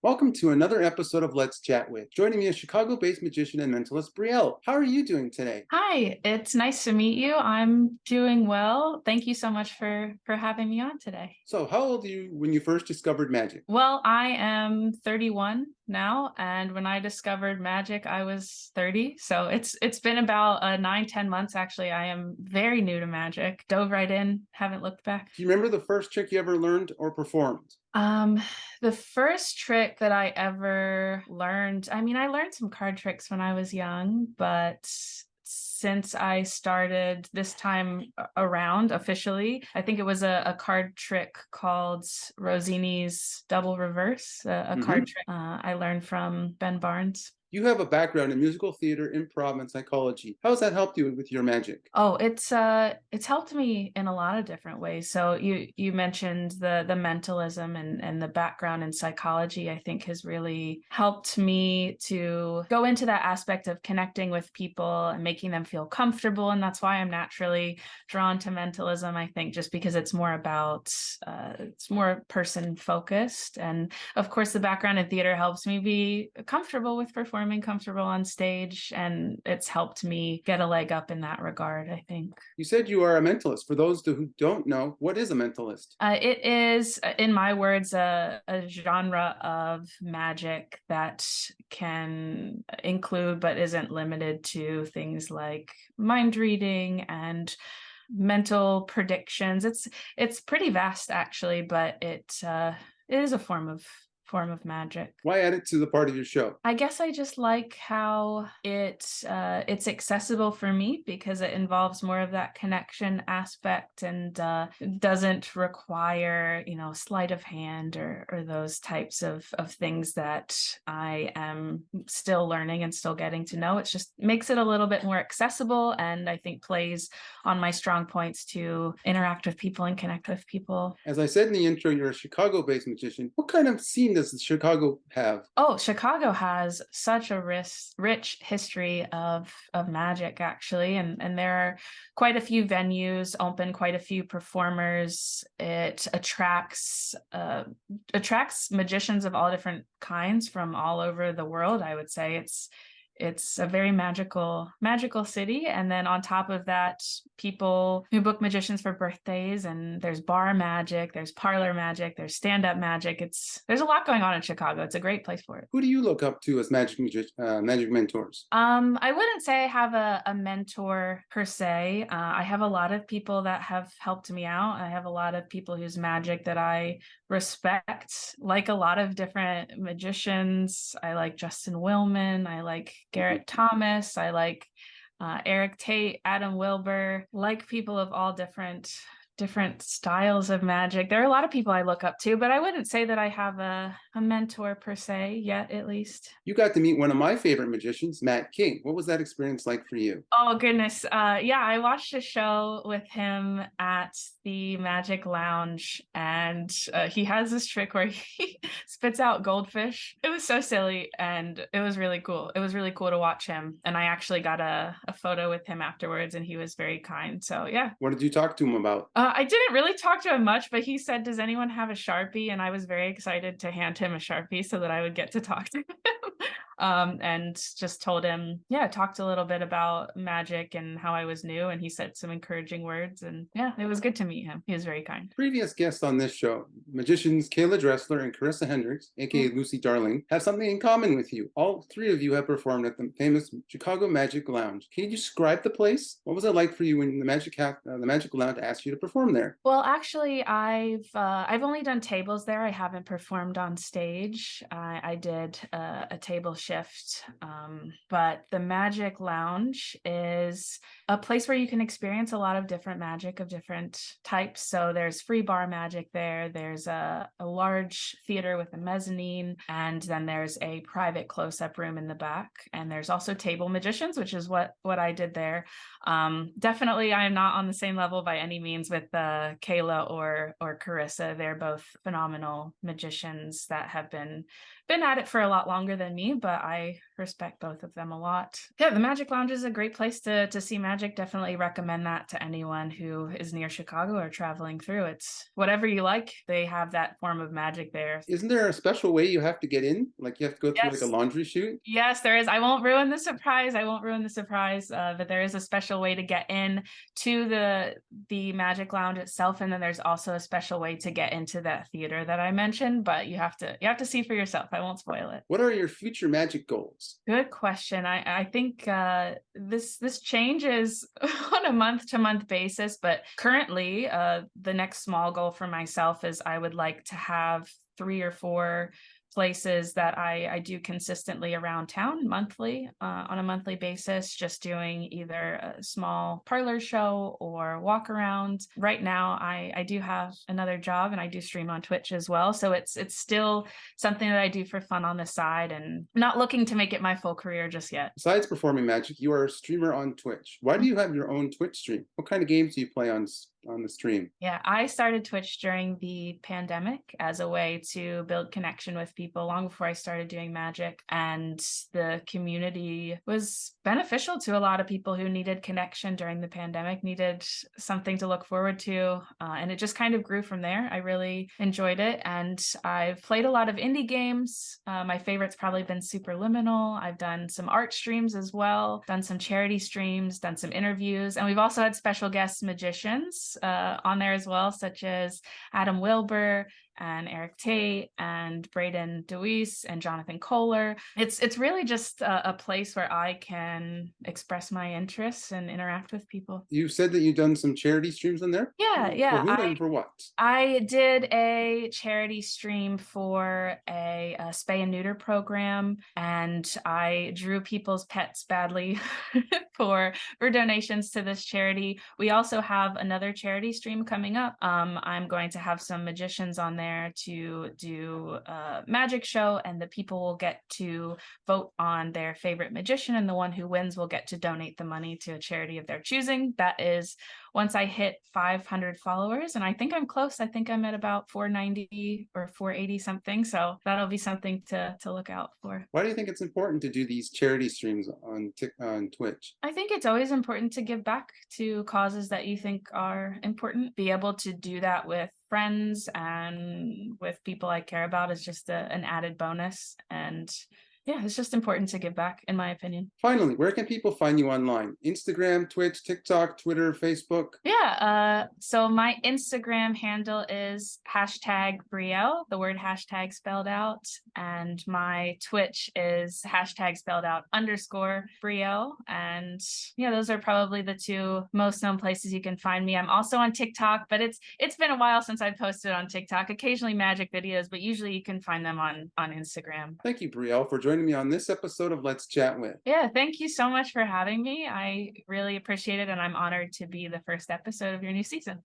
Welcome to another episode of Let's Chat With. Joining me is Chicago-based magician and mentalist Brielle. How are you doing today? Hi, it's nice to meet you. I'm doing well. Thank you so much for having me on today. So, how old were you when you first discovered magic? Well, I am 31 now, and when I discovered magic, I was 30. So it's been about 9, 10 months actually. I am very new to magic. Dove right in, haven't looked back. Do you remember the first trick you ever learned or performed? Um, the first trick that I ever learned, I learned some card tricks when I was young, but since I started this time around officially, I think it was a card trick called Rossini's Double Reverse, a card trick I learned from Ben Barnes. You have a background in musical theater, improv, and psychology. How has that helped you with your magic? Oh, it's helped me in a lot of different ways. So you mentioned the mentalism and the background in psychology, I think has really helped me to go into that aspect of connecting with people and making them feel comfortable. And that's why I'm naturally drawn to mentalism, I think, just because it's more about it's more person focused. And of course, the background in theater helps me be comfortable with performing, comfortable on stage, and it's helped me get a leg up in that regard, I think. You said you are a mentalist. For those who don't know, what is a mentalist? It is, in my words, a genre of magic that can include but isn't limited to things like mind reading and mental predictions. It's pretty vast actually, but it is a form of magic. Why add it to the part of your show? I guess I just like how it's accessible for me because it involves more of that connection aspect and doesn't require, sleight of hand or those types of things that I am still learning and still getting to know. It just makes it a little bit more accessible, and I think plays on my strong points to interact with people and connect with people. As I said in the intro, you're a Chicago-based magician. What kind of scene does Chicago have? Oh, Chicago has such a rich history of magic, actually, and there are quite a few venues open, quite a few performers. It attracts magicians of all different kinds from all over the world. I would say it's a very magical city, and then on top of that, people who book magicians for birthdays, and there's bar magic, there's parlor magic, there's stand-up magic. There's a lot going on in Chicago. It's a great place for it. Who do you look up to as magic mentors? I wouldn't say I have a mentor per se. I have a lot of people that have helped me out. I have a lot of people whose magic that I respect, like a lot of different magicians. I like Justin Willman. I like Garrett Thomas. I like Eric Tate, Adam Wilbur, like people of all different styles of magic. There are a lot of people I look up to, but I wouldn't say that I have a mentor per se yet, at least. You got to meet one of my favorite magicians, Matt King. What was that experience like for you? Oh, goodness. Yeah, I watched a show with him at the Magic Lounge, and he has this trick where he spits out goldfish. It was so silly, and it was really cool. It was really cool to watch him. And I actually got a photo with him afterwards, and he was very kind. So, yeah. What did you talk to him about? I didn't really talk to him much, but he said, "Does anyone have a Sharpie?" And I was very excited to hand him a Sharpie so that I would get to talk to him. And just told him, talked a little bit about magic and how I was new, and he said some encouraging words, and yeah, it was good to meet him. He was very kind. Previous guests on this show, magicians Kayla Dressler and Carissa Hendricks, aka Lucy Darling, have something in common with you. All three of you have performed at the famous Chicago Magic Lounge. Can you describe the place? What was it like for you when the Magic Lounge asked you to perform there? Well, actually, I've only done tables there. I haven't performed on stage. I did a table shift, but the Magic Lounge is a place where you can experience a lot of different magic of different types. So there's free bar magic there. There's a large theater with a mezzanine, and then there's a private close-up room in the back. And there's also table magicians, which is what I did there. Definitely, I am not on the same level by any means with Kayla or Carissa. They're both phenomenal magicians that have been at it for a lot longer than me, but I respect both of them a lot. Yeah, the Magic Lounge is a great place to see magic. Definitely recommend that to anyone who is near Chicago or traveling through. It's whatever you like. They have that form of magic there. Isn't there a special way you have to get in? Like you have to go through like a Yes. laundry chute? Yes, there is. I won't ruin the surprise. I won't ruin the surprise. But there is a special way to get in to the Magic Lounge itself, and then there's also a special way to get into that theater that I mentioned. But you have to see for yourself. I won't spoil it. What are your future magic goals? Good question. I think this changes on a month to month basis, but currently, the next small goal for myself is I would like to have 3 or 4 places that I do consistently around town monthly, on a monthly basis, just doing either a small parlor show or walk around. Right now, I do have another job and I do stream on Twitch as well. So it's still something that I do for fun on the side and not looking to make it my full career just yet. Besides performing magic, you are a streamer on Twitch. Why do you have your own Twitch stream? What kind of games do you play on the stream? Yeah, I started Twitch during the pandemic as a way to build connection with people long before I started doing magic. And the community was beneficial to a lot of people who needed connection during the pandemic, needed something to look forward to. And it just kind of grew from there. I really enjoyed it. And I've played a lot of indie games. My favorite's probably been Superliminal. I've done some art streams as well, done some charity streams, done some interviews. And we've also had special guest magicians on there as well, such as Adam Wilbur and Eric Tate and Braden DeWeese and Jonathan Kohler. It's really just a place where I can express my interests and interact with people. You said that you've done some charity streams on there? Yeah, For who yeah. and for what? I did a charity stream for a spay and neuter program, and I drew people's pets badly for donations to this charity. We also have another charity stream coming up. I'm going to have some magicians on there to do a magic show, and the people will get to vote on their favorite magician, and the one who wins will get to donate the money to a charity of their choosing. That is once I hit 500 followers, and I think I'm close. I think I'm at about 490 or 480 something. So that'll be something to look out for. Why do you think it's important to do these charity streams on Twitch? I think it's always important to give back to causes that you think are important. Be able to do that with friends and with people I care about is just an added bonus. And yeah, it's just important to give back, in my opinion. Finally, where can people find you online? Instagram, Twitch, TikTok, Twitter, Facebook? Yeah, so my Instagram handle is #Brielle, the word hashtag spelled out. And my Twitch is hashtag spelled out _Brielle. And yeah, those are probably the 2 most known places you can find me. I'm also on TikTok, but it's been a while since I've posted on TikTok. Occasionally magic videos, but usually you can find them on Instagram. Thank you, Brielle, for joining me on this episode of Let's Chat With. Yeah, thank you so much for having me. I really appreciate it, and I'm honored to be the first episode of your new season.